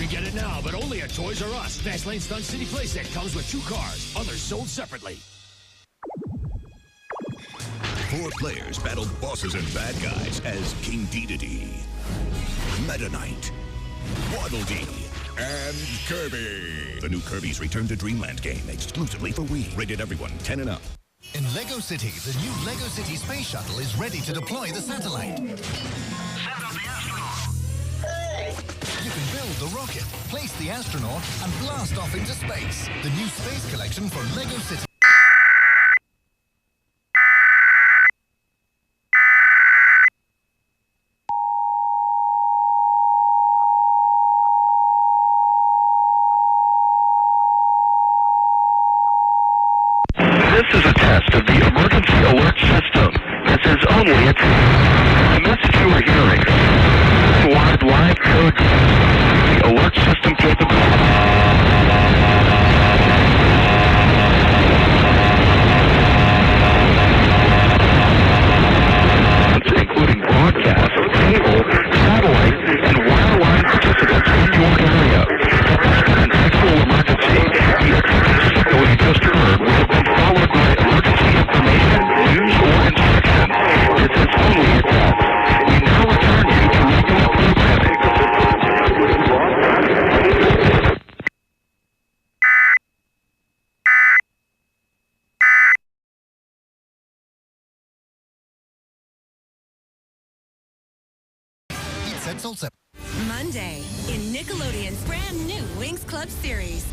can get it now, but only at Toys R Us. Fast Lane Stunt City playset comes with 2 cars. Others sold separately. 4 players battle bosses and bad guys as King Dedede, Meta Knight, Waddle Dee, and Kirby. The new Kirby's Return to Dreamland game, exclusively for Wii. Rated everyone 10 and up. In LEGO City, the new LEGO City Space Shuttle is ready to deploy the satellite. Send out the astronaut. You can build the rocket, place the astronaut, and blast off into space. The new space collection for LEGO City. This is a test of the emergency alert system. This is only a test. The message you are hearing is wide live code. The alert system including broadcast, cable, satellite, and wireline participants in your area. An actual emergency. The execution signal you just heard will have been followed by emergency information, news, or instructions. This is only a test. We now return you to regular programming. It's also Monday in Nickelodeon's brand new Winx Club series.